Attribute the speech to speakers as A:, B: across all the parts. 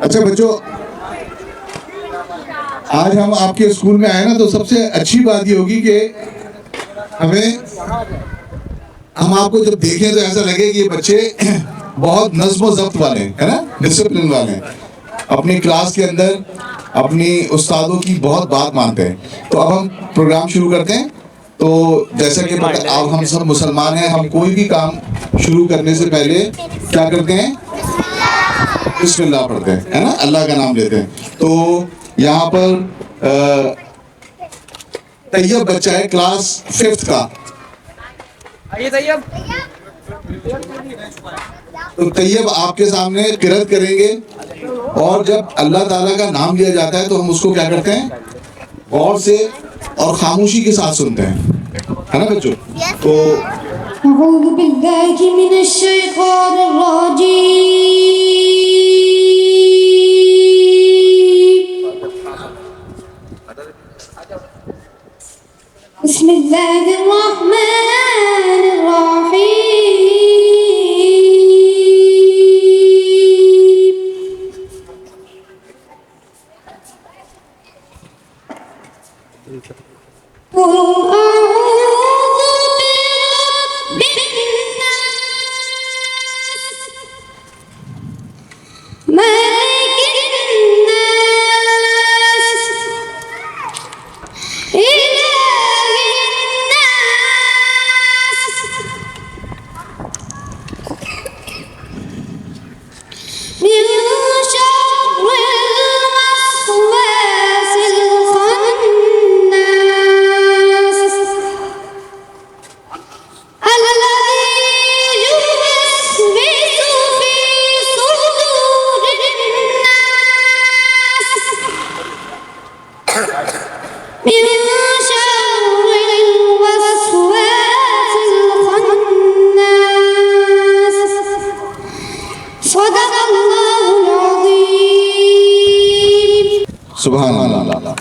A: अच्छा बच्चों, आज हम आपके स्कूल में आए ना, तो सबसे अच्छी बात ये होगी कि हम आपको जब देखें तो ऐसा लगे कि ये बच्चे बहुत नज़्म ज़ब्त वाले हैं, है ना, डिसिप्लिन वाले हैं, अपनी क्लास के अंदर अपनी उस्तादों की बहुत बात मानते हैं। तो अब हम प्रोग्राम शुरू करते हैं। तो जैसा कि पता, अब हम सब मुसलमान हैं, हम कोई भी काम शुरू करने से पहले क्या करते हैं? बिस्मिल्लाह पढ़ते हैं, है ना, अल्लाह का नाम लेते हैं। तो यहाँ पर तैयब बच्चा है क्लास 5th का।
B: आइए तैयब।
A: तो तैयब आपके सामने किरत करेंगे, और जब अल्लाह ताला का नाम लिया जाता है तो हम उसको क्या करते हैं? गौर से और खामोशी के साथ सुनते हैं, है ना बच्चों? तो
C: अऊज़ु बिल्लाहि मिनश शैतानिर रजीम। बिस्मिल्लाहिर रहमानिर रहीम।
A: सुभान अल्लाह।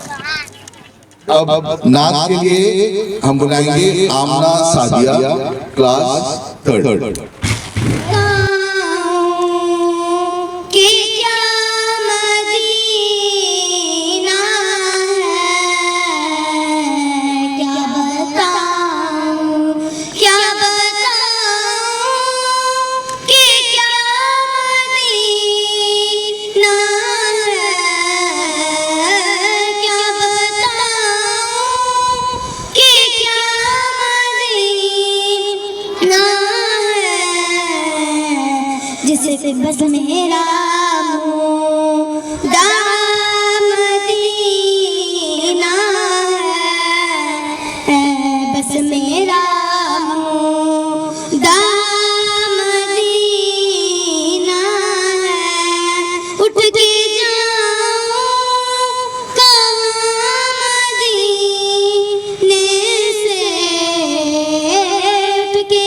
A: अब नात के लिए हम बुलाएंगे आमना सादिया, क्लास 3rd।
C: जिससे बस मेरा दाम दीना है, बस मेरा दाम दीना है। उठ के जाऊं कहाँ मदीने से, उठ के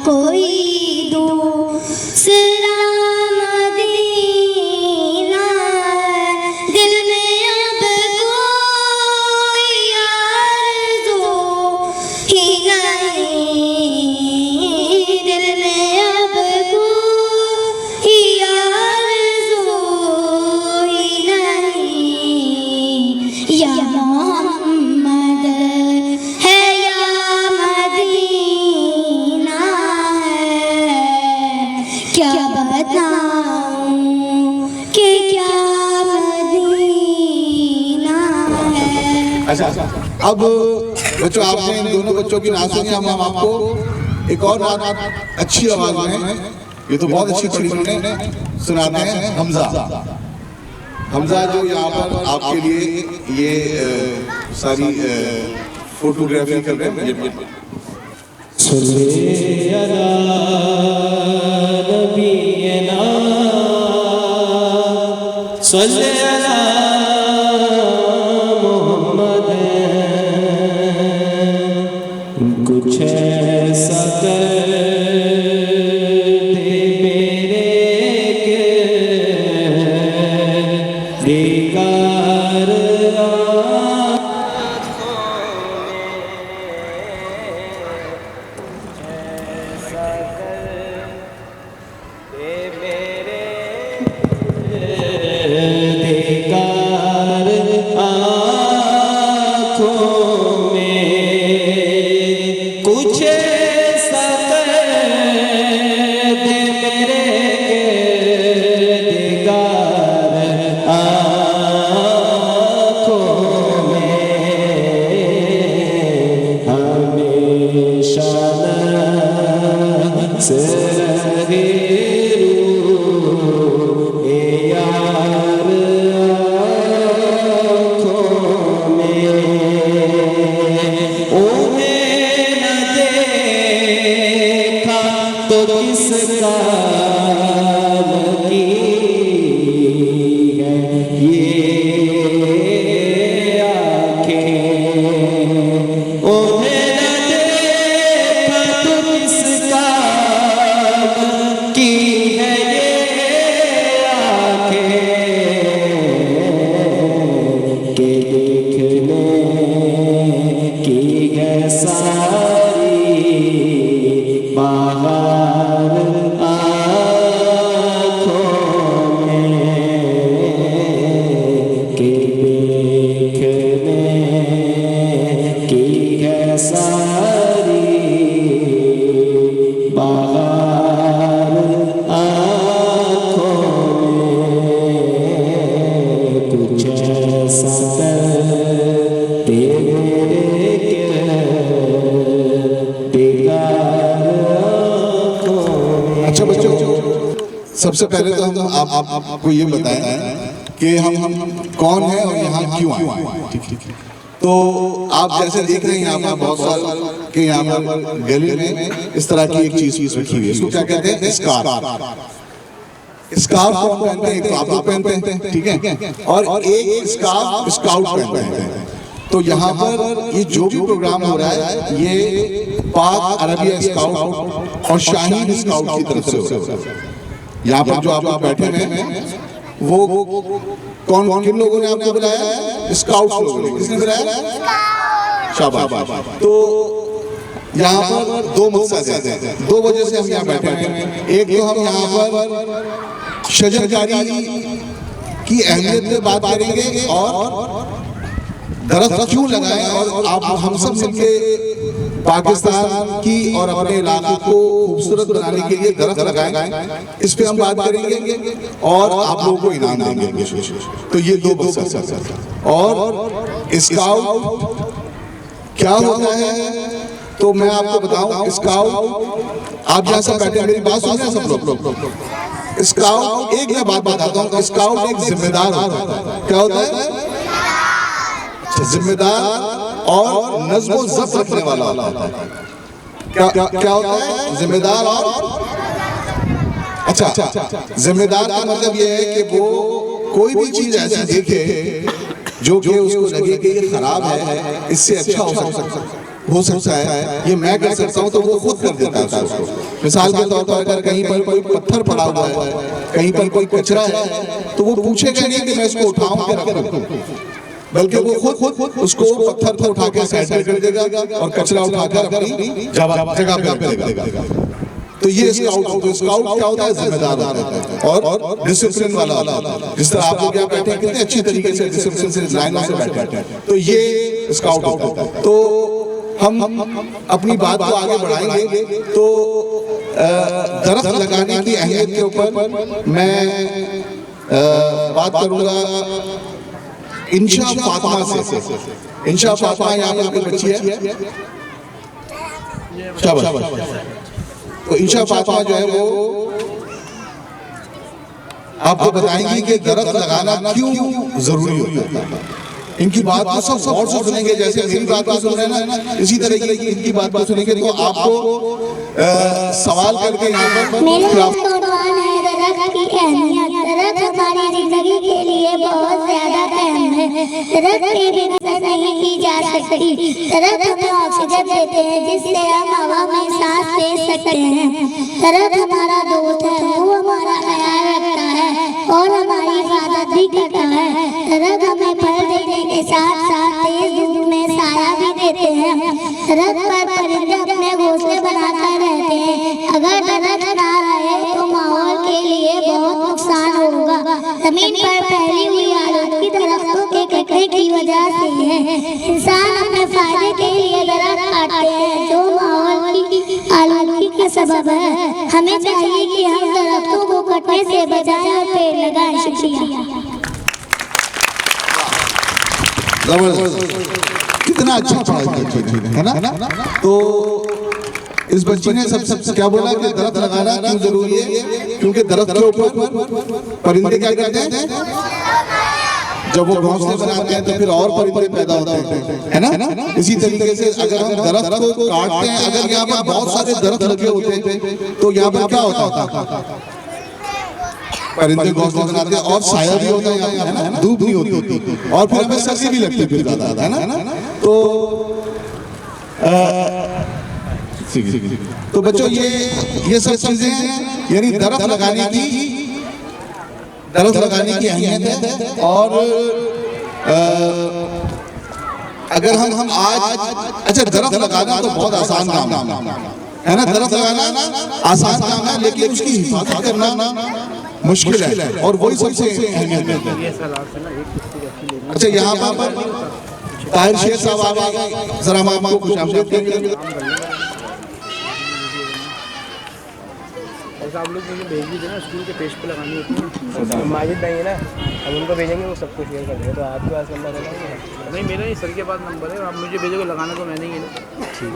C: कोई दूसरा मदीना दिल में अब कोई आरज़ू ही नहीं, दिल में अब कोई आरज़ू ही नहीं। या मोहम्मद है या मदीना, क्या बताऊं कि क्या मदीना है।
A: अच्छा, अब बच्चों आपने इन दोनों बच्चों की नात सुनी। हम आपको एक और नात अच्छी आवाज में, ये तो बहुत अच्छी पढ़ी उन्होंने, सुनाते हैं हमजा। हमजा जो यहाँ पर आपके लिए ये सारी फोटोग्राफी कर रहे हैं।
D: सल्ले अला मोहम्मद, कुछ ऐसा कर दे मेरे रहे रूह यार आँखों में, उन्हें न देखा तो किस काम की है ये आँखें, उन्हें न देखा तो किस काम की है ये आँखें, के देखने की है सारी बाहर आँखों में, के देखने की है सारी बाहर आँखों में, कुछ ऐसा करते
A: अच्छा बच्चों, सबसे पहले तो हम आपको ये बताएं कि हम कौन है और यहाँ क्यों आए। ठीक। तो आप जैसे देख रहे हैं यहाँ पर बहुत साल के यहाँ पर गले में इस तरह की एक चीज रखी हुई है, इसको क्या कहते हैं? स्कार्फ। स्कार्फ हम पहनते हैं, एक आप लोग पहनते हैं, ठीक है, और एक स्कार्फ स्काउट पहनते हैं। तो यहाँ पर ये जो भी प्रोग्राम हो रहा है ये पाक अरबिया स्काउट और शाहीन स्काउट की तरफ से हो रहा है। यहाँ पर जो आप लोग बैठे हुए हैं वो कौन किन लोगों ने आपको बुलाया? स्काउट लोगों ने। किसने बुलाया? शाबाश। तो यहाँ पर दो मकसद है, दो वजह से हम यहाँ बैठे हैं। एक तो हम यहाँ पर शजरकारी की अहमियत पे बात करेंगे और दरख्त क्यों लगाएं, और आप हम सब मिलके पाकिस्तान की और अपने इलाके को खूबसूरत बनाने के लिए दरख्त लगाएं, इस पे हम बात करेंगे और आप लोगों को इनाम देंगे। तो ये दो मकसद। और स्काउट क्या होता है तो मैं आपको बताऊं, स्काउट आप जैसा बैठे, मेरी बात सुन रहे हैं सब लोग? स्काउट, एक मैं बात बताता हूँ, स्काउट एक जिम्मेदार होता है। क्या होता है? जिम्मेदार और नज़्म व ज़ब्त रखने वाला होता है। क्या होता है? जिम्मेदार और अच्छा, जिम्मेदार का मतलब ये है कि वो कोई भी चीज ऐसी देखे जो कि उसको लगे कि ये खराब है, इससे अच्छा हो सकता है, ये मैं कर सकता हूँ, तो वो खुद कर देता है उसको। मिसाल के तौर पर अगर कहीं पर कोई पत्थर पड़ा हुआ है, कहीं पर कोई कचरा है, तो वो पूछेगा नहीं कि मैं इसको उठाऊं के रखूं, बल्कि वो खुद उसको पत्थर को उठा के साइड कर देगा और कचरा उठाकर अपनी जगह पे रख देगा। तो ये स्काउट होता है। स्काउट क्या होता है? जिम्मेदार होता है और डिसिप्लिन वाला होता है। जिस तरह आप लोग यहाँ बैठे हैं कितने अच्छी तरीके से डिसिप्लिन से लाइनों से बैठे हैं, तो ये स्काउट होता है। तो हम अपनी बात को आगे बढ़ाएंगे। तो दरख्त लगाने की अहमियत के ऊपर मैं बात करूंगा इंशा फातिमा से। इंशा फातिमा यहाँ पर कोई बच्ची है? शाबाश। तो इंशा फातिमा जो है वो आपको बताएंगी कि दरख्त लगाना क्यों जरूरी होता है। इनकी बात को सब गौर से सुनेंगे, जैसे मेरी बात को सुन रहे हैं ना, इसी तरह की इनकी बात को सुनेंगे तो आपको सवाल करके यहाँ पर
C: की अहमियत। दरख्त हमारी जिंदगी के लिए बहुत ज्यादा अहम है। दरख्त के बिना नहीं की जा सकती। दरख्त हमें ऑक्सीजन देते हैं जिससे हम हवा में सांस ले सकते हैं। दरख्त हमारा दोस्त है, वो हमारा ख्याल रखता है और हमारी हिफाजत भी करता है। दरख्त हमें फल देने के साथ साथ तेज धूप में साया भी देते हैं। दरख्त पर परिंदे अपने घोंसले बनाकर रहते हैं। अगर दरख्त ना रहे तो माहौल के लिए बहुत नुकसान होगा। जमीन पर फैली हुई आलूगी दरख्तों के कटने की वजह से है। इंसान अपने फायदे के लिए दरख्त काटते हैं जो माहौल की आलूगी का सबब है। हमें चाहिए कि हम दरख्तों को कटने से बचाएं और पेड़ लगाएं। शुक्रिया।
A: कितना अच्छा पढ़ाई है ना। तो इस बच्ची ने सब क्या बोला कि दरख्त लगाना क्यों जरूरी है? क्योंकि दरख्त के ऊपर परिंदे क्या करते हैं? जब वो घोंसले बनाते हैं तो फिर और परिंदे पैदा होते हैं, है ना? इसी तरीके से अगर हम दरख्त को काटते हैं, अगर यहाँ पर बहुत सारे दरख्त लगे होते हैं तो यहाँ पर क्या होता? परिंदे घोंसले बनाते हैं और साया भी होता है यहाँ पे, है ना? धूप नहीं होती और फिर हमें सर्दी भी लगती है फिर ज्यादा, है ना? तो बच्चों ये सब चीजें यानी दरख्त लगाने की अहमियत है। और अगर हम आज अच्छा दरख्त लगाना तो बहुत आसान काम है ना? दरख्त लगाना आसान काम है, लेकिन उसकी हिफाजत करना मुश्किल है और वही सबसे अहमियत है। अच्छा यहाँ पर ताहिर शेख साहब आ गए, जरा हम आपको कुछ अपडेट देंगे।
B: आप लोग मुझे भेज दीजिए ना, स्कूल के पेज पे लगानी होती है। माजिद नहीं है ना, हम उनको भेजेंगे, वो सबको शेयर कर देंगे। तो आपके पास नंबर है ना? नहीं, मेरा ही सर के पास नंबर है, आप मुझे भेजोगे, लगाना तो मैं नहीं है। ठीक।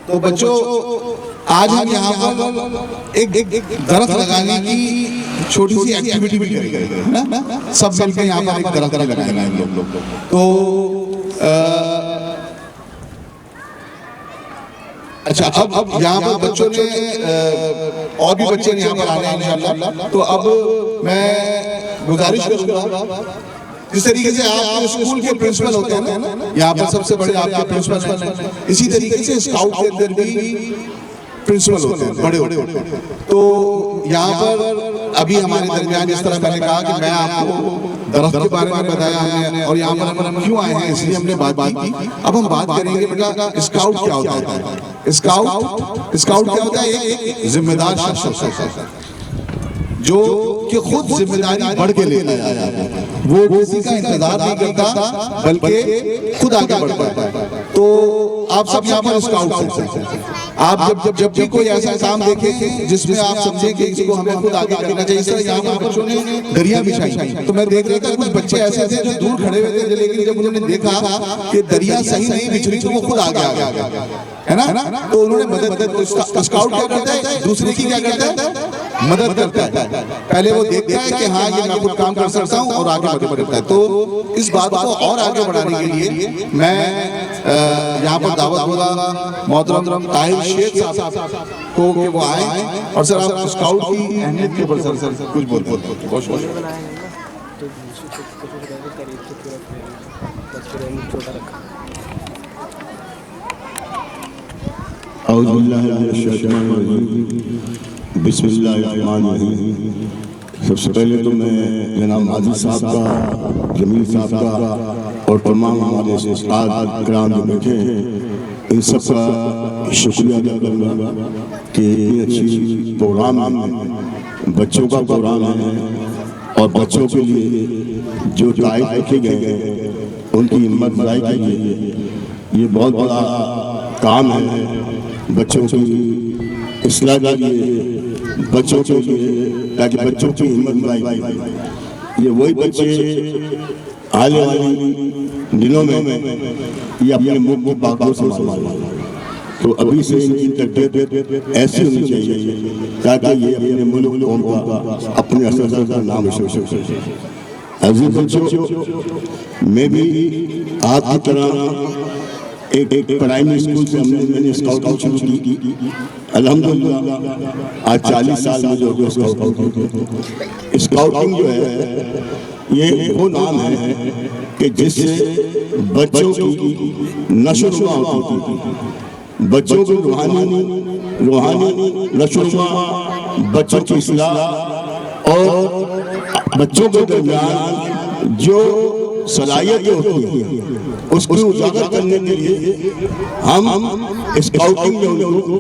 A: तो बच्चों आज हम यहाँ पर एक दरख्त लगाने की छोटी सी एक्टिविटी भी करेंगे ना? सब मिलकर यहाँ पर एक दरख्त लगाएंगे हम लोग। तो अच्छा अब यहाँ पर बच्चों ने और भी बच्चे यहाँ पर आ रहे हैं इंशाल्लाह। तो अब मैं गुजारिश करूँगा, जिस तरीके से आप स्कूल के प्रिंसिपल होते हैं ना, यहाँ पर सबसे बड़े आपके प्रिंसिपल हैं, इसी तरीके से स्काउट के अंदर भी प्रिंसिपल होते हैं, बड़े होते हैं। तो यहाँ पर अभी हमारे दरमियान जिस तरह मैंने कहा कि मैं आपको दरख्त के बारे में बताया हमने, और यहाँ पर हम क्यों आए हैं इसलिए हमने बात की। अब हम बात करेंगे बेटा स्काउट क्या होता है। स्काउट क्या होता है? एक जिम्मेदार शख्स जो कि खुद जिम्मेदारी बढ़ के लेता है, वो किसी का इंतजार नहीं करता बल्कि खुद आगे बढ़ता है। तो आप सब यहाँ पर स्काउट हैं। आप जब भी कोई ऐसा काम देखें जिसमें आप समझें कि इसको हमें खुद आगे करना चाहिए, इस तरह यहाँ पर बच्चों ने दरिया बिछाई, तो मैं देख रहा था कुछ बच्चे ऐसे थे जो दूर खड़े हुए थे, लेकिन जब उन्होंने देखा कि दरिया सही नहीं बिछ रही तो वो खुद आगे आ गया, है ना? तो उन्होंने मदद। स्काउट क्या करता है? दूसरे की क्या करता है? मदद करता है। पहले वो देखता है कि हाँ ये मैं खुद काम कर सकता हूँ और आगे बढ़ता है। तो इस बात को और आगे बढ़ाने के लिए मैं यहाँ पर दावत दूंगा मोहतरम ताहिर शेख साहब को कि वो आए और सर आप स्काउट की अहमियत के ऊपर सर कुछ बोल।
E: बिस्मिल्लाहिर्रहमानिर्रहीम। सबसे पहले तो मैं जनाब माजिद साहब का, जमील साहब का और तमाम हमारे उस्ताद किराम जो बैठे हैं इन सब का शुक्रिया अदा करूँगा कि इतनी अच्छी प्रोग्राम है, बच्चों का प्रोग्राम है और बच्चों के लिए जो दायित्व रखे गए हैं उनकी हिम्मत अफजाई के लिए ये बहुत बड़ा काम है। बच्चों की इस्लाह के लिए, बच्चों के लिए, ताकि बच्चों की हिम्मत बढ़ाई। ये वही बच्चे आने वाले दिनों में ये अपने मुल्क को बागों से संभालेंगे। तो अभी से इनकी तरबियत ऐसी होनी चाहिए ताकि ये अपने मुल्क कौम का, अपने असर का नाम रोशन कर सके। अजीज बच्चों, मैं भी आपकी तरह एक प्राइमरी स्कूल से मैंने स्काउटिंग शुरू की। अल्हम्दुलिल्लाह आज 40 साल में जो है स्काउटिंग जो है ये वो नाम है कि जिससे बच्चों की नशोनुमा होती थी, बच्चों की रूहानी नशोनुमा, बच्चों की इस्लाह और बच्चों के दरमियान जो सलाहियतें होती हैं उसको उजागर करने के लिए हम स्काउटिंग में उनको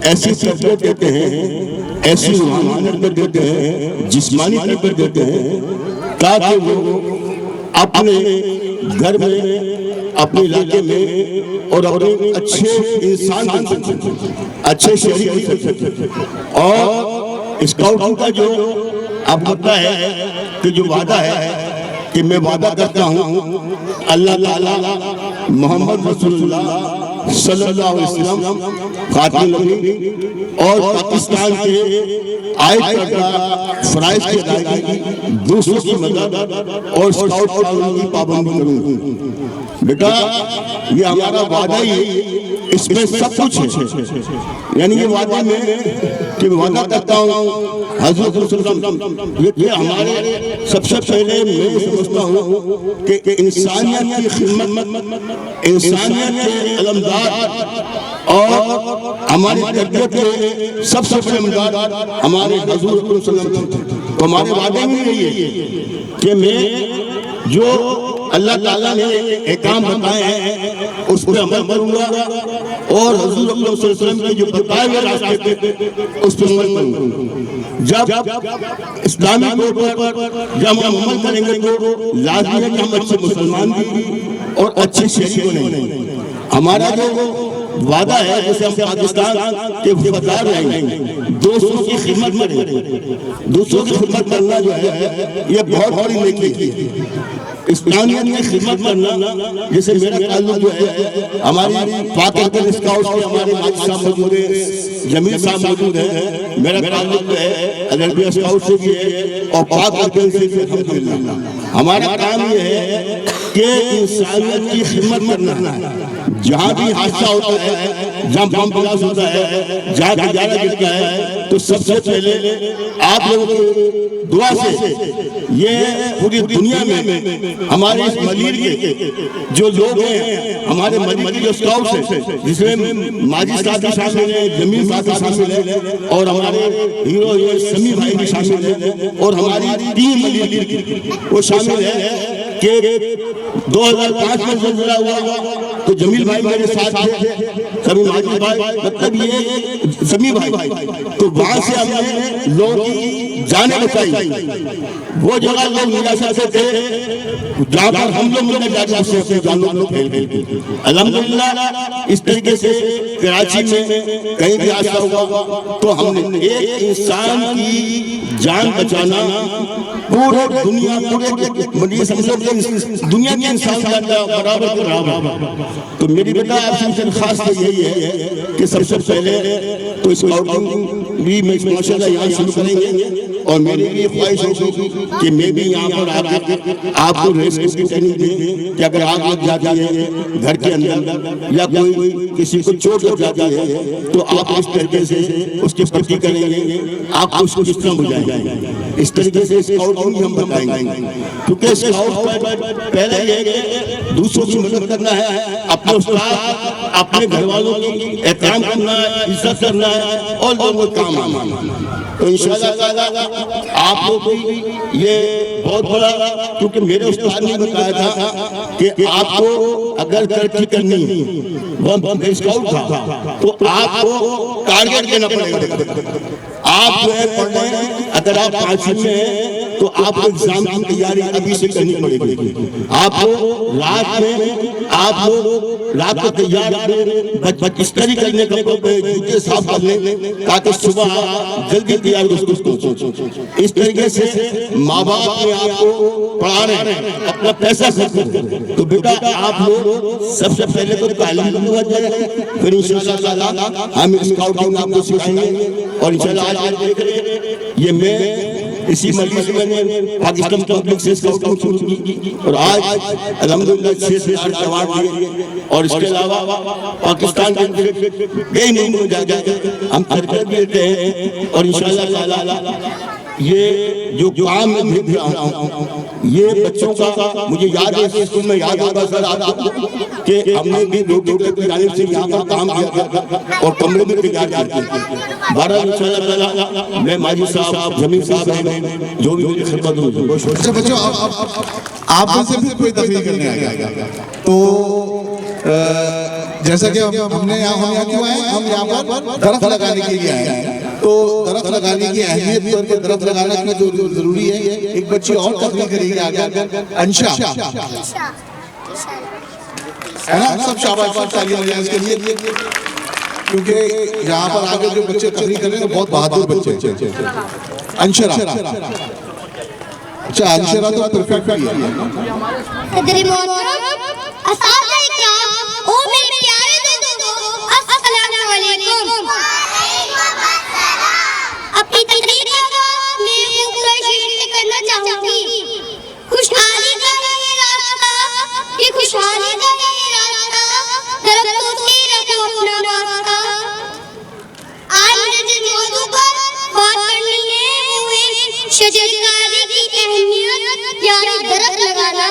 E: ऐसी तरबियत देते हैं, ऐसी रूहानी तरबियत देते हैं, जिस्मानी तरबियत देते हैं ताकि वो अपने घर में, अपने इलाके में और अपने अच्छे इंसान बन सकें, अच्छे शहरी बन सकें। और स्काउटिंग का जो अब होता है कि जो वादा है कि मैं वादा करता हूँ अल्लाह ताला मोहम्मद रसूलुल्लाह सल्लल्लाहु अलैहि वसल्लम खातिमुन नबी और पाकिस्तान के आयत करदा फराइज की अदायगी, दूसरों की मदद और स्काउट कानून की पाबंदी करूँगा। बेटा ये हमारा वादा ही, इसमें सब कुछ है। यानी ये वादे में कि वादा करता हूँ हज़रत ये हमारे सबसे पहले मैं समझता हूँ कि इंसानियत की खिदमत, इंसानियत के अलमदार और हमारी तरबियत के सबसे बड़े अलमदार हमारे हज़ूर तो हमारे वादे में यही है कि मैं जो अल्लाह ताला ने एहकाम बताए हैं उस पर अमल करूंगा और हुजूर अकरम सल्लल्लाहु अलैहि वसल्लम के जो बताए हुए रास्ते पे उस पर अमल करूंगा। जब इस्लामी तौर पर जब हम अमल करेंगे तो लाज़मी है कि हम अच्छे मुसलमान भी और अच्छे शहरी बनेंगे। हमारा जो वादा है जैसे हम पाकिस्तान के वफादार रहेंगे, दूसरों की खिदमत करेंगे। दूसरों की खिदमत करना जो है ये बहुत बड़ी नेकी है। इस्लामियत की खिदमत करना, जैसे मेरा ताल्लुक जो है हमारी पाकिस्तान स्काउट के हमारे माजी साहब मौजूद है, जमील साहब मौजूद है, मेरा ताल्लुक जो है अल्हम्दुलिल्लाह स्काउट से भी है और पाकिस्तान से भी अल्हम्दुलिल्लाह। हमारा काम ये है कि इंसानियत की खिदमत करना है। जहाँ भी हादसा होता है, जहाँ बम ब्लास्ट होता है, जहाँ गुजारा गिरता है, तो सबसे पहले आप लोगों की दुआ से ये पूरी दुनिया में हमारे इस मलीर के जो लोग हैं, हमारे मलीर जो स्काउट है, जिसमें माजी साहब भी शामिल है, जमील साहब भी शामिल है और हमारे हीरो ये समी भाई भी शामिल है और हमारी टीम मलीर वो शामिल है कि 2005 में ज़लज़ला हुआ तो जमील भाई मेरे साथ थे, समी माजी भाई मतलब ये समी भाई, तो वहां से हमने लोगों की जाने बचाई। वो जगह लोग निराशा से थे जहाँ पर हम लोग मिलने जाते हैं अपने जानों को फैल गए। अल्हम्दुलिल्लाह इस तरीके से कराची में कहीं भी हादसा हुआ तो हमने एक इंसान की जान बचाना पूरे दुनिया पूरे समझो दुनिया के इंसान बराबर को बराबर। तो मेरी बेटा आपसे खास तो यही है कि सबसे पहले तो स्काउटिंग भी मैं माशाल्लाह यहाँ शुरू करेंगे और मेरी भी ख्वाहिश होगी कि मैं भी यहाँ पर आकर आपको रेस्क्यू की ट्रेनिंग दें कि अगर आग लग जाती है घर के अंदर या कोई किसी को चोट लग जाती है तो आप इस तरीके से उसकी पट्टी करेंगे, आपको उसको किस तरह बुझाएंगे। इस तरीके से स्काउटिंग हम बताएंगे क्योंकि स्काउट पहले ये दूसरों की मदद करना है, अपने उस्ताद अपने घर वालों की एहतराम करना है, इज्जत करना है और लोगों को काम आना। तो इंशाअल्लाह आप लोग को ये बहुत बड़ा, क्योंकि मेरे उस्ताद ने बताया था कि आपको अगर तरक्की करनी है, वो स्काउट था तो आपको टारगेट देना पड़ेगा। आप जो है पढ़ने, अगर आप 5वीं में हैं तो आपको एग्जाम की तैयारी अभी से करनी पड़ेगी। आपको रात को तैयार बिस्तरी करने का जूते साफ कर लें ताकि सुबह जल्दी तैयार उसको। इस तरीके से माँ बाप ने आपको पढ़ा रहे हैं, अपना पैसा खर्च कर, तो बेटा आप लोग सबसे पहले तो तालीम जाए, फिर इंशाअल्लाह हम स्काउटिंग आपको सिखाएंगे और इंशाअल्लाह आज देख रहे हैं ये मैं इसी मजलिस में पाकिस्तान पब्लिक से स्काउटिंग शुरू की और आज अल्हम्दुलिल्लाह 6 से 8 अवार्ड दिए और इसके अलावा पाकिस्तान के कई मुल्कों में जाकर हम तरबियत देते हैं और इंशाअल्लाह ये जो काम में भेज रहा हूँ ये बच्चों का मुझे याद है, स्कूल में याद होगा सर आपको कि हमने भी लोग की जानिब से यहाँ पर काम किया और कमरे में तैयार किया। 12 इंशाअल्लाह मैं माजी साहब जमील साहब हैं जो भी मुझे खिदमत हो।
A: अच्छा बच्चों आप से भी कोई तकरीर करने आ गया तो जैसा कि हमने यहाँ क्यों आए, हम यहाँ पर दरख्त लगाने के लिए आए हैं। तो दरख्त लगाने की अहमियत पर दरख्त लगाना क्यों जो जरूरी है, एक बच्ची और तकरीर करेगी आगे अंशा है ना, सब शाबाश तालियां बजाएं इसके लिए क्योंकि यहाँ पर आगे जो बच्चे तकरीर करेंगे बहुत बहादुर बच्चे हैं। अंशरा अच्छा अनशरा तो परफेक्ट ही है।
C: सदर मोहतरम अस्सलाम इकराम ओ मेरे प्यारे दोस्तों अस्सलाम वालेकुम। अपनी तकरीर का मैं मुख्तसर शेर करना चाहूंगी। खुशहाली का ये रास्ता, ये खुशहाली का ये रास्ता, दरख्तों से रखो अपना वास्ता। आज मुझे जिस मौजू पर बात करनी है वो है शजरकारी की अहमियत यानी दरख्त लगाना।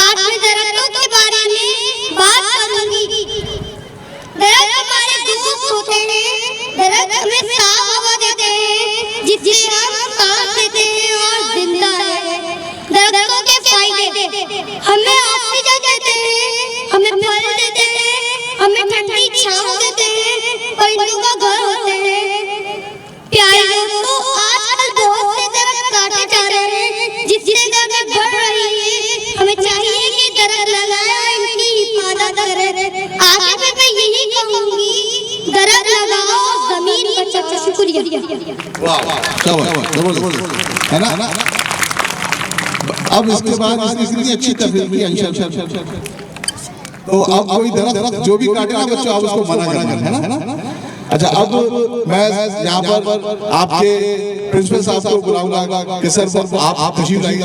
C: आज मैं दरख्तों के बारे में बात करूंगी। दरख्त हमारे दोस्त होते हैं, दरख्त हमें साफ हवा देते हैं जिससे हम सांस लेते हैं और जिंदा है। दरख्तों के फायदे हमें ऑक्सीजन देते हैं, हमें फल देते हैं, हमें ठंडी छांव देते हैं, परिंदों का घर होते हैं। प्यारे दोस्तों आजकल बहुत से दरख्त काटे जा रहे हैं जिससे गर्मी बढ़ रही है। हमें चाहिए कि दरख्त लगाएं, इनकी हिफाजत करें। आखिर में मैं यही कहूंगी दरख्त लगाओ जमीन बचाओ। शुक्रिया।
A: वाह जबरदस्त है ना। अब इसके बाद इसने इतनी अच्छी तफसील की इंशाअल्लाह। तो अब कोई दरख्त जो भी काटे ना बच्चों आप उसको मना करना है ना। अच्छा अब मैं यहाँ पर आपके प्रिंसिपल साहब को बुलाऊंगा कि सर आप तशरीफ लाइए।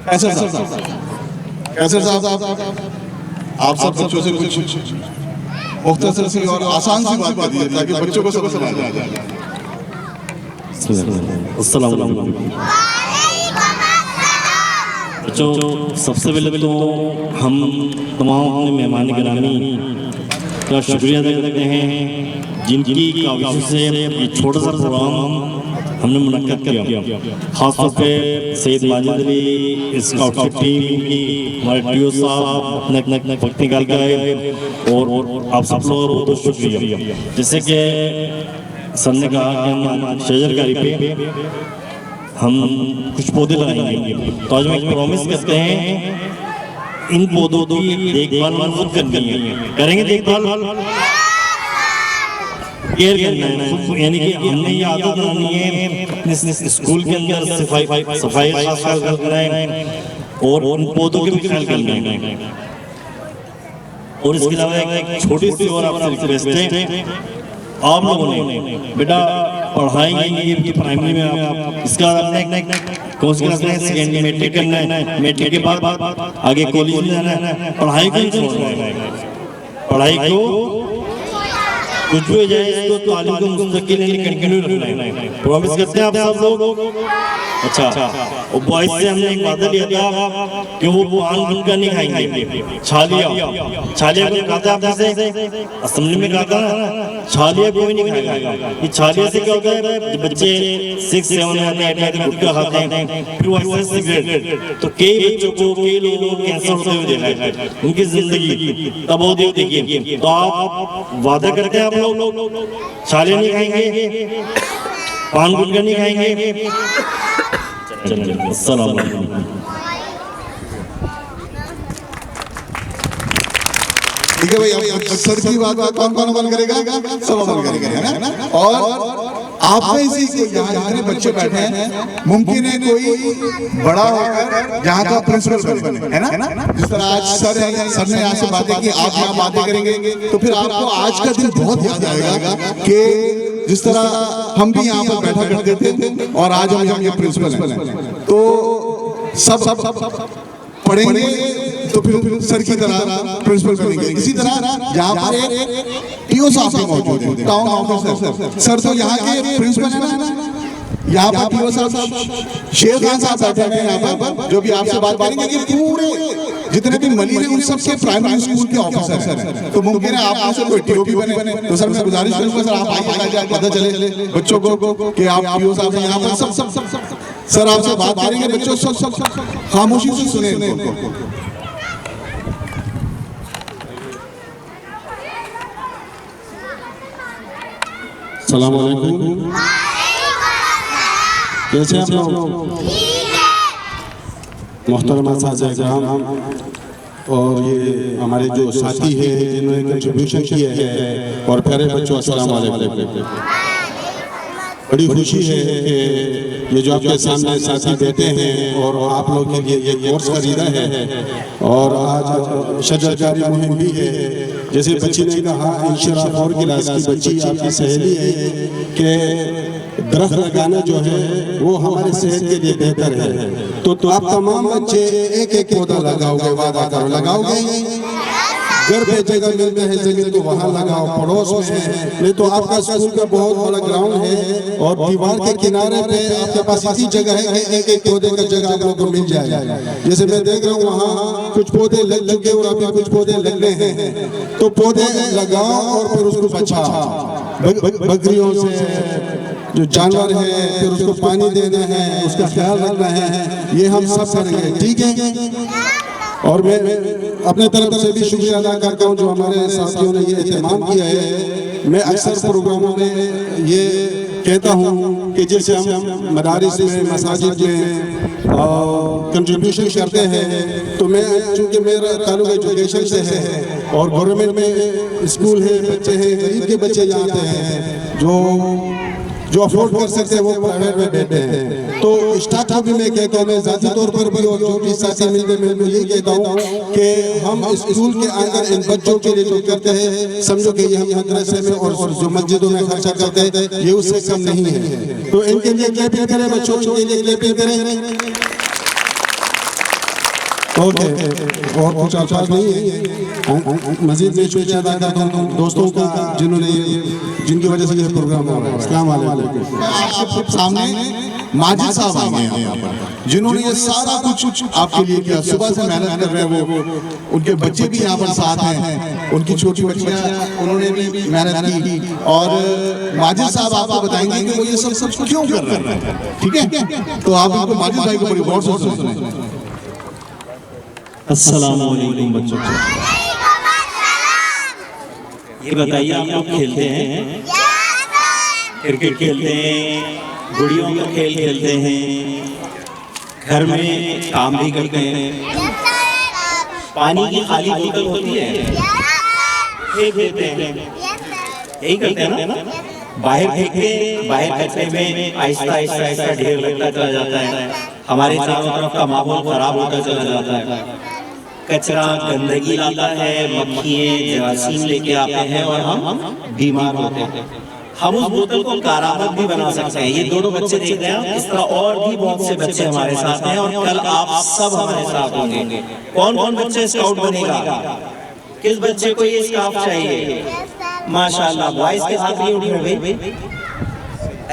A: कैसर साहब आप सब बच्चों से कुछ मुख्तसर सी और आसान सी बात कीजिए ताकि बच्चों को समझ आ जाए।
F: अस्सलाम वालेकुम बच्चों, सबसे पहले तो हम तमाम अपने मेहमान गिरामी का शुक्रिया अदा करते हैं जिनकी काविशों से ये छोटा सा प्रोग्राम हमने मुनक्कद किया। खासतौर पे सैयद माजिद अली, स्काउट की टीम की, हमारे टीओ साहब अपने वक्त निकाल के आए और आप सब लोगों को बहुत शुक्रिया। जैसे कि सर ने कहा कि हम शजरकारी पे हम कुछ पौधे लगाएंगे, तो आज हम एक प्रॉमिस करते हैं इन पौधों की देखभाल हम खुद करनी है। करेंगे देखभाल, केयर करना है, यानी कि हमने ये आदत बनानी है स्कूल के अंदर सफाई खास करना है और उन पौधों के भी ख्याल करना है। और इसके अलावा एक छोटी सी और आपसे रिक्वेस्ट है, आप लोगों ने बेटा पढ़ाएंगे ये प्राइमरी में आप इसका आपने कौन सी क्लास में सेकेंड मैट्रिक करना है, मैट्रिक के बाद आगे कॉलेज में जाना है, पढ़ाई को नहीं छोड़ना है। पढ़ाई को कुछ भी हो जाए इसको तालीम को मुस्तकिल कंटिन्यू रखना है। प्रॉमिस करते हैं आप सब लोग। अच्छा और बॉयज से हमने एक वादा लिया था कि वो पान गुटखा नहीं खाएंगे, छालिया को कहा था आपने से असेंबली में कहा था ना, छालिया कोई नहीं खाएगा। ये छालिया से क्या होता है, बच्चे 6, 7 या 8 में गुटखा खाते हैं फिर वो सिगरेट, तो कई बच्चों को कई लोगों को कैंसर होते हुए देखा है, उनकी जिंदगी तब होती हुई देखिए। तो आप वादा करते हैं आप लोग छालिया नहीं खाएंगे, पान गुटखा नहीं खाएंगे। अस्सलाम वालेकुम।
A: ठीक है भाई, अब सर की बात कौन अमल करेगा, सब अमल करेंगे है ना। और आप में से जितने बच्चे बैठे हैं मुमकिन है कोई बड़ा होकर जहाँ का प्रिंसिपल बने है ना। जिस तरह आज सर ने यहाँ से बातें की, आप यहाँ बातें करेंगे तो फिर आपको आज का दिन बहुत याद आएगा कि जिस तरह हम भी यहाँ पर बैठा करते थे और आज हम यहाँ के प्रिंसिपल हैं। तो सब पढ़ेंगे तो फिर सर की तरह प्रिंसिपल बनेंगे। इसी तरह यहाँ पर एक टीओ साहब भी मौजूद है, टाउन ऑफिसर सर, तो यहाँ के प्रिंसिपल है ना। यहाँ पर टीओ साहब शेर खान साहब बैठे हैं यहाँ पर, जो भी आपसे बात करेंगे कि पूरे जितने भी मलिर हैं उन सबसे प्राइमरी स्कूल के ऑफिसर हैं। तो मुमकिन है आप में से कोई टीओ भी बने। तो सर मैं गुजारिश करूंगा सर आप आइए, पता चले बच्चों को कि आप टीओ साहब हैं यहाँ पर। सब सर आपसे बात करेंगे, बच्चों सब खामोशी से सुने इनको।
E: अस्सलाम वालेकुम, कैसे हैं आप लोग? मोहतरमा साहब और ये हमारे जो साथी है जिन्होंने कंट्रीब्यूशन किया है और प्यारे बच्चों अस्सलाम वालेकुम। बड़ी खुशी है कि ये जो आपके सामने साथी बैठे हैं और आप लोग के लिए ये कोर्स खरीदा है और आज शजरकारी मुहिम भी है। जैसे बच्ची ने कहा इंशरा 4 क्लास की बच्ची आपकी सहेली है कि दरख्त लगाना जो है वो हमारे सेहत के लिए बेहतर है। तो आप तमाम बच्चे एक एक पौधा लगाओगे, वादा करो लगाओगे। घर पे जगह मिलते हैं जमीन तो वहाँ लगाओ, पड़ोस में है। नहीं तो आपका स्कूल का बहुत बड़ा ग्राउंड है और दीवार के किनारे पे आपके पास इतनी जगह है कि एक एक पौधे का जगह आप लोगों को मिल जाएगा। जैसे मैं देख रहा हूँ वहाँ कुछ पौधे लग चुके और अभी कुछ पौधे लगने हैं, तो पौधे लगाओ और फिर उसको बचाओ। बकरियों से जो जानवर है फिर उसको पानी देना है, उसका ख्याल रखना है, ये हम सब करेंगे, ठीक है। और मैं अपने तरफ से भी शुक्रिया अदा करता हूँ जो हमारे साथियों ने ये एहतमाम किया है। मैं अक्सर प्रोग्रामों में ये कहता हूँ कि जैसे हम मदारिस में मसाजिद में कंट्रीब्यूशन करते हैं, तो मैं चूँकि मेरा ताल्लुक एजुकेशन से है और गवर्नमेंट में स्कूल है, बच्चे हैं, गरीब के बच्चे यहाँ आते हैं जो अफोर्ड कर सकते हैं वो प्राइवेट में बैठे हैं। तो स्टाफ को भी मैं कहता हूँ, मैं ज़ाती तौर पर भी और जो भी साथी मिलते मैं ये कहता हूँ कि हम स्कूल के अंदर इन बच्चों के लिए जो करते हैं, समझो कि ये हम मदरसे में और जो मस्जिदों में खर्चा करते हैं ये उससे कम नहीं है। तो इनके लिए क्लैपिंग करें, बच्चों के लिए क्लैपिंग करें। ओके, और कुछ अल्फाज नहीं है। मजीद में शुक्रिया अदा करता हूँ दोस्तों का जिनकी वजह से ये प्रोग्राम हो रहा है। अस्सलाम वालेकुम।
A: आपके सामने माजिद साहब आ गए हैं यहाँ पर, जिन्होंने ये सारा कुछ आपके लिए किया। सुबह से मेहनत कर रहे हैं वो, उनके बच्चे भी यहाँ पर साथ हैं, उनकी छोटी बच्चियाँ उन्होंने भी मेहनत की। और माजिद साहब आपको बताएंगे कि वो ये सब क्यों कर रहे हैं, ठीक है। तो आप इनको माजिद भाई को बड़ी गौर से सुनें।
F: अस्सलाम वालेकुम बच्चों, ये बताइए आप लोग खेलते हैं? क्रिकेट खेलते हैं, गुड़ियों का खेल खेलते हैं, घर में काम भी करते हैं, पानी की खाली बोतल होती है फेंक देते हैं, यही करते हैं ना? बाहर फेंकते, बाहर कचरे में आहिस्ता आहिस्ता आहिस्ता ढेर लगता चला जाता है, हमारे चारों तरफ का माहौल खराब होता चला जाता है। कचरा गंदगी लाता है, मक्खियाँ जरासीम लेके आते हैं और हम बीमार होते हैं। हम उस बोतल को कारामद भी बना सकते हैं। ये दोनों बच्चे देख रहे हैं, इस तरह और भी बहुत से बच्चे हमारे साथ हैं और कल आप सब हमारे साथ होंगे। कौन कौन बच्चे स्काउट बनेगा? किस बच्चे को ये स्काफ चाहिए? माशाल्लाह, बॉयज के हाथ नहीं उठी भाई।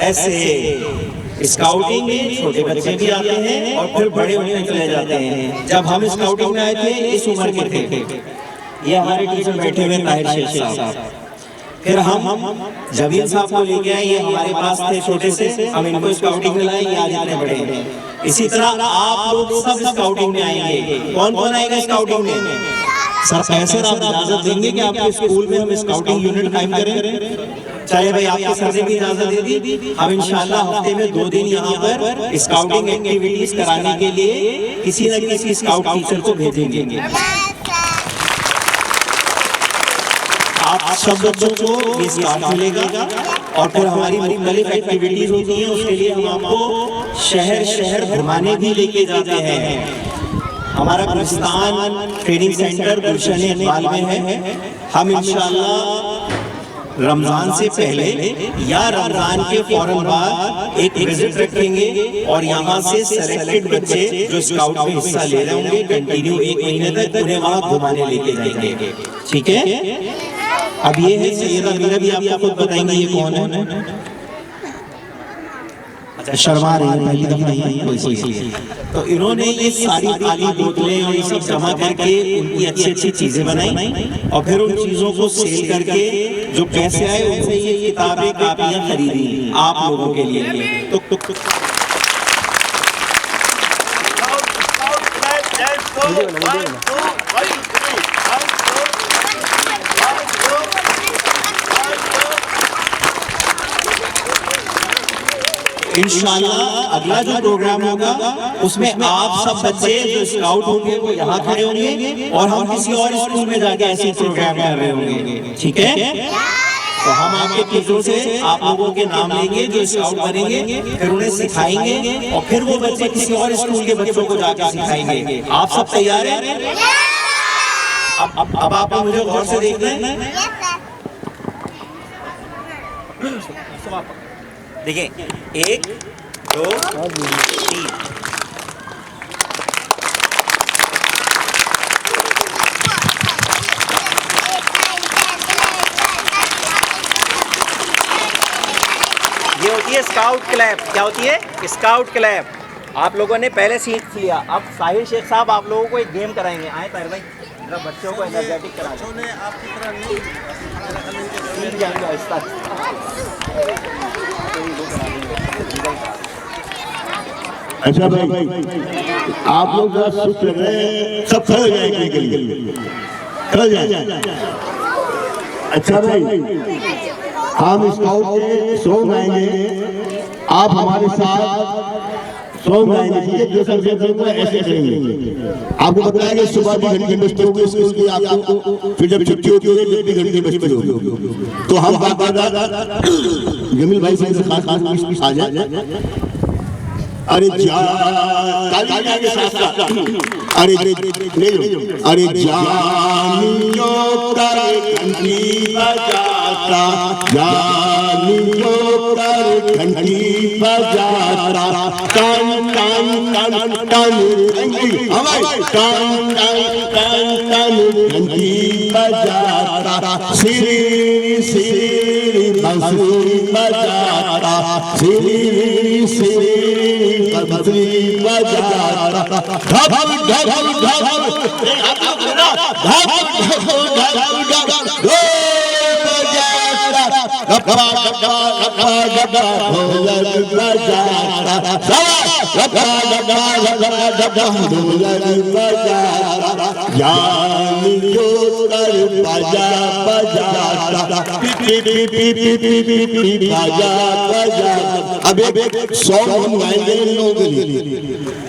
F: ऐसे स्काउटिंग में छोटे बच्चे भी आते हैं और फिर बड़े होने चले जाते हैं। जब हम स्काउटिंग में आए थे इस उम्र के थे, ये हमारे टीचर बैठे हुए ताहिर शेख साहब। फिर हम जमील साहब को लेके आए, ये हमारे पास थे छोटे से, हम इनको स्काउटिंग में लाए, ये आज इतने बड़े हैं। इसी तरह आप लोग सब स्काउटिंग में आएंगे। कौन कौन आएगा स्काउटिंग में? सर कैसे आप इजाजत देंगे कि आपके स्कूल में हम स्काउटिंग यूनिट कायम करें? चले भाई, आपके सर ने भी इजाजत दे दी। हम इंशाल्लाह हफ्ते में 2 दिन यहाँ पर स्काउटिंग एक्टिविटीज कराने के लिए किसी न किसी स्काउट टीचर को भेजेंगे। आप सब बच्चों को ये स्काउट मिलेगा और फिर हमारी मुख्तलिफ एक्टिविटीज होती हैं, उसके लिए हम आपको शहर शहर घुमाने भी लेके जाते हैं। हमारा गुलिस्तान ट्रेनिंग सेंटर गुलशन इकबाल में है। हम इंशाल्लाह रमजान से पहले या रमजान के फौरन बाद एक विजिट रखेंगे और यहाँ से सेलेक्टेड बच्चे जो स्काउट में हिस्सा ले रहे होंगे कंटिन्यू 1 महीने तक उन्हें वहाँ घुमाने लेके जाएंगे, ठीक है। अब ये है सैयदा मीरा भी आपको खुद बताएंगे ये कौन है। अच्छा, शर्मा रही है, पहली दफा आई है। तो इन्होंने ये सारी खाली बोतलें और ये सब जमा करके उनकी अच्छी अच्छी चीजें बनाई और फिर उन चीजों को सेल करके जो पैसे आए उनसे ये किताबें कापियां खरीदी आप लोगों के लिए। तो इंशाल्लाह अगला जो प्रोग्राम होगा उसमें आप सब बच्चे जो स्काउट होंगे वो यहाँ खड़े होंगे और हम किसी और स्कूल में जाके ऐसे प्रोग्राम कर रहे होंगे, ठीक है।
G: तो हम आपके टीचरों से आप लोगों के नाम लेंगे जो स्काउट बनेंगे, फिर उन्हें सिखाएंगे और फिर वो बच्चे किसी और स्कूल के बच्चों को जाकर सिखाएंगे। आप सब तैयार हैं? अब आप मुझे गौर से देख रहे हैं। देखिए 1 2 3। ये होती है स्काउट क्लैप। क्या होती है? Scout clap. आप लोगों ने पहले सीख लिया। अब साहिर शेख साहब आप लोगों को एक गेम कराएंगे। आए ताहिर भाई, जरा बच्चों को एनर्जेटिक करा दें। आपकी तरह नहीं सीख जाएंगे आहिस्ता।
E: अच्छा भाई, आप लोग जरा सुस्त लग रहे हैं, सब खड़े हो जाएंगे के लिए, खड़े जाए। अच्छा भाई, हम स्काउट के सॉन्ग गाएंगे, आप हमारे साथ सॉन्ग गाएंगे, ठीक है? जो सब ऐसे करेंगे। आपको बताया कि सुबह भी घंटे बजते होंगे स्कूल की आपको, फिर जब छुट्टी होती होगी जब भी घंटे बजते होगी। तो हम बात जमील भाई से खास आ जाए। अरे ताली के साथ अरे अरे जानियो कर घंटी बजाता, जानियो कर घंटी बजाता, टन टन टन टन घंटी हमारी टन टन टन टन घंटी बजाता, श्री श्री बंसुरी बजाता, श्री श्री बंसुरी बजाता, ढब ढब ढब ढब अब एक सॉन्ग हम गाएंगे इन लोगों के लिए।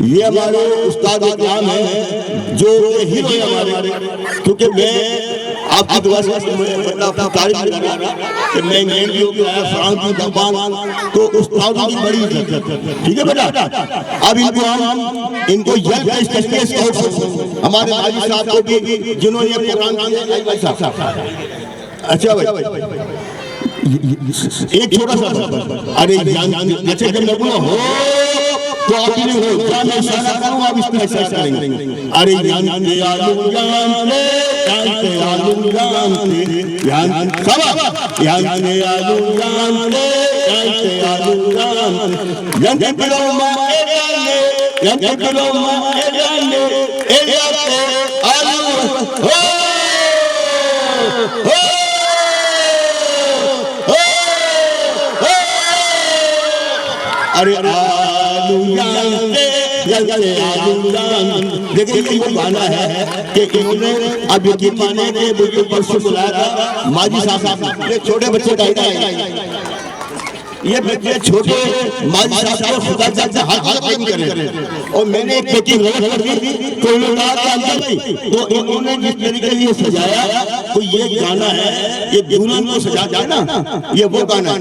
E: ये हमारे उस्ताद इकराम है जो हीरो है हमारे, क्योंकि मैं आपकी दुआ से अपनी तारीफ कर रहा था कि मैं इंग्लैंड के आया, फ्रांस की जापान, तो उस्तादों की बड़ी इज्जत है, ठीक है बेटा? अब इनको हेल्प करके स्काउट हमारे हाजी साहब को भी जिन्होंने ये प्रोग्राम किया। अच्छा भाई, एक छोटा सा अरे जैसे कि मैं बोला हो तो आप नहीं हो, क्या मैं इशारा करूं आप इस तरह इशारा करेंगे। अरे जानते आलू जानते, जानते आलू जानते, जानते आलू जानते, जानते आलू जानते, जानते पिलो माए जाने, जानते पिलो माए जाने, ए जाते आलू हो हो। अरे आलू जानते, जानते आलू जानते। देखिए ये गाना है कि इन्होंने अब यकीन माने के मुझे परसों बुलाया था माजी साहब, ये छोटे बच्चे का ये बच्चे छोटे माजी साहब को खुदा जाते हाथ नहीं करें, और मैंने एक पेटी गलत कर दी तो तो इन्होंने जिस तरीके से सजाया, तो ये गाना है, ये दुल्हन को सजाता है ना, ये वो गाना है।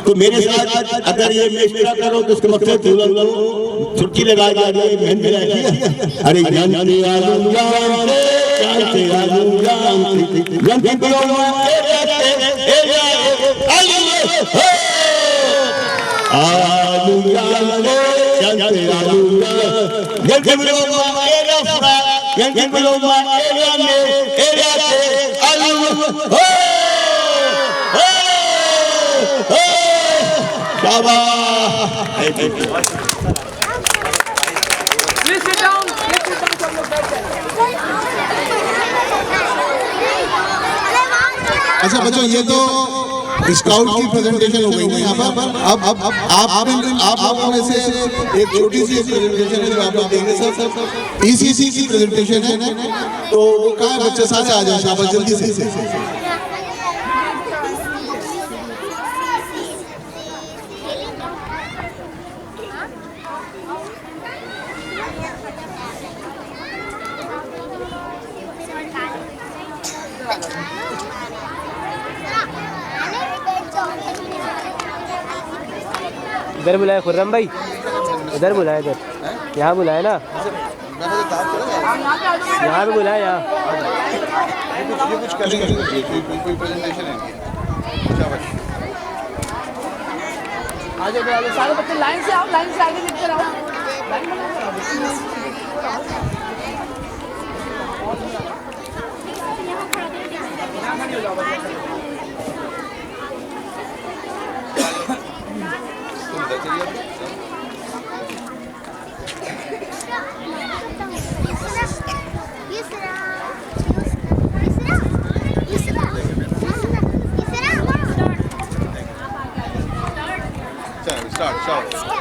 E: तो मेरे साथ अगर ये मिश्रा करो तो इसका मतलब दुल्हन को छुट्टी लगा जाए, मेहंदी लगाई। अरे जानते आलू जानते, जानते आलू जानते, जानते आलू जानते, जानते आलू जानते, बिलो माएगा फ्रा, जानते बिलो माएगा ने एरिया से आलू हो हो हो। शाबाश।
B: Please sit down. सब लोग बैठ जाएं।
A: अच्छा बच्चों, ये तो स्काउट की प्रेजेंटेशन हो गई ना यहाँ पर। अब आप लोगों में से एक छोटी सी प्रेजेंटेशन है जो आप लोग देंगे सर, ईसीसी की प्रेजेंटेशन है। तो वो कहाँ है बच्चे? सारे आ जाए शाबाश, जल्दी से।
B: इधर बुलाए खुर्रम भाई, इधर बुलाए, इधर यहाँ बुलाए ना, यहाँ पे बुलाए, यहाँ
A: ये कुछ करेंगे, कोई प्रेजेंटेशन है।
B: आगे बढ़ा, सारे बच्चे लाइन से आओ, लाइन से आगे निकल आओ, लाइन बनाओ।
A: Start.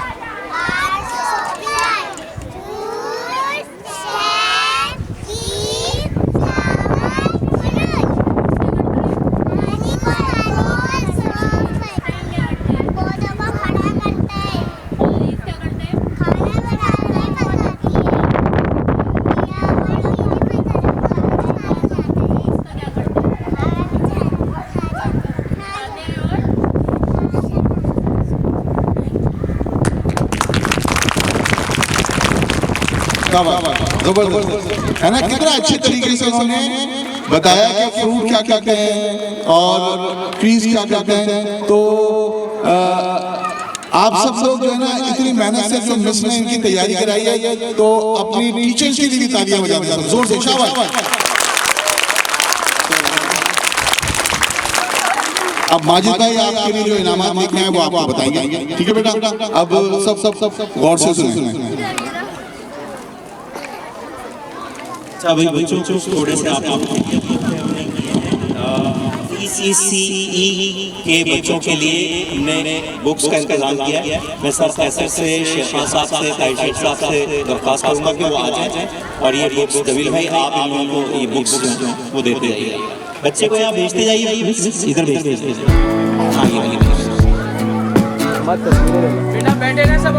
A: जबरदस्त है ना, कितना अच्छे तरीके से उन्होंने बताया कि फ्रूट क्या कहते हैं और ट्रीज क्या कहते हैं। तो आप सब लोग जो है ना इतनी मेहनत से जो मिस ने इनकी तैयारी कराई है, तो अपनी टीचर्स के लिए भी तालियां बजाते हैं, जोर से शाबाश। अब माजिद भाई आपके लिए जो इनामात लेके आए वो आपको बताएंगे, ठीक है बेटा। अब सब गौर से सुने।
G: भाई बच्चों को थोड़े से आप ECCE के बच्चों के लिए हमने बुक्स का इंतजाम किया है। मैं सर कैसर से, शेखा साहब से, ताइशेख साहब से दरख्वास्त करूँगा कि वो आ जाएं और ये बुक्स दवील भाई आप इन लोगों को ये बुक्स वो देते जाइए, बच्चे को यहाँ भेजते जाइए, इधर भेजते जाइए। हाँ ये
B: बेटा बैठे ना सब।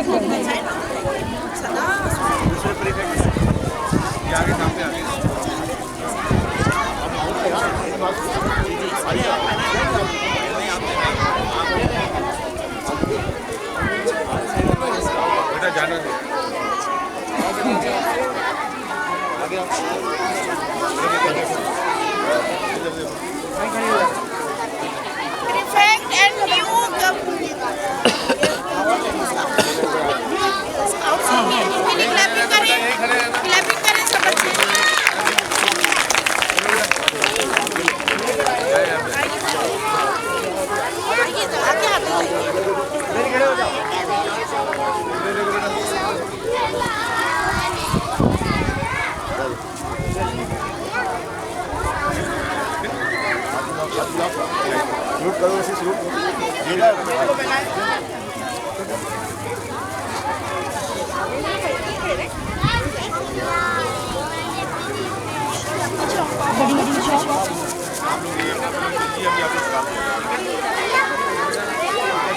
H: Prefect and new क्लैपिंग करें सब बच्चे। आइए तो आगे आते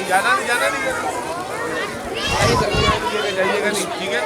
I: जाना नहीं जाइएगा नहीं, ठीक है।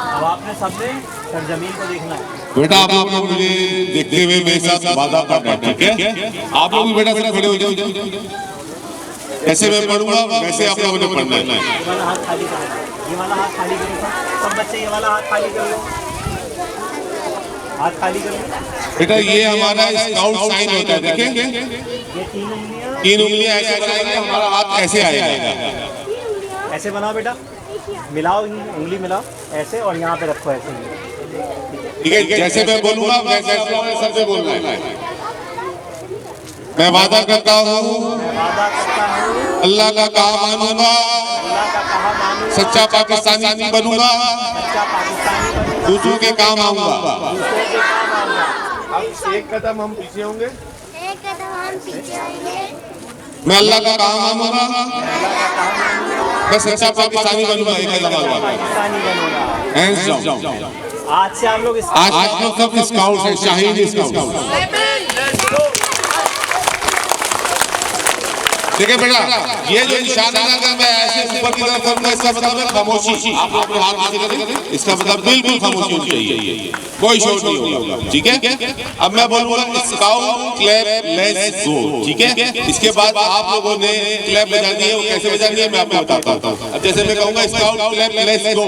G: अब आपने सबने सरजमीन को देखना है।
E: बेटा आप लोग मुझे देखते हुए मेरे साथ वादा करना, ठीक है? आप लोग भी बेटा से खड़े हो जाओ। ऐसे मैं पढ़ूंगा वैसे आप लोगों ने पढ़ना है।
G: ये वाला हाथ खाली करो, ये वाला हाथ खाली करो सब बच्चे, ये वाला हाथ खाली कर लो, हाथ खाली कर लो।
E: बेटा ये हमारा स्काउट साइन होता है, देखें?
G: ये
E: 3 उंगलियां ऐसे बनाएंगे, हमारा हाथ ऐसे आएगा।
G: ऐसे बनाओ बेटा, मिलाओ, उंगली मिलाओ ऐसे और यहाँ पे रखो ऐसे।
E: ठीक है, जैसे मैं बोलूंगा वैसे सबसे बोलना है। मैं वादा करता हूँ अल्लाह का कहा मानूंगा, सच्चा पाकिस्तानी बनूंगा, दूसरों के काम आऊंगा।
I: अब एक कदम हम पीछे होंगे।
E: मैं अल्लाह का कहा मानूंगा, मैं सच्चा पाकिस्तानी बनूंगा। एक कदम आऊंगा। Hands down।
G: आज से आप लोग
E: आज लोग सब स्काउट है, शाहीन स्काउट। देखिए बेटा, ये जो निशान है अगर मैं ऐसे ऊपर की तरफ करूंगा इसका मतलब है खामोशी। आप लोग हाथ नीचे करें, इसका मतलब बिल्कुल खामोशी होनी चाहिए, कोई शोर नहीं होगा, ठीक है? अब मैं बोलूंगा स्काउट क्लैप लेट्स गो, ठीक है? इसके बाद आप लोगों ने क्लैप बजानी है, वो कैसे बजानी है मैं आपको बताता हूँ। अब जैसे मैं कहूंगा स्काउट क्लैप लेट्स गो,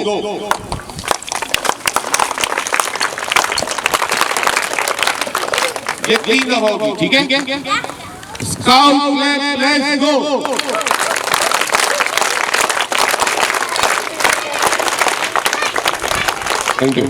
E: ये 3 दफा होगी, ठीक है? Scout let's go। Thank you।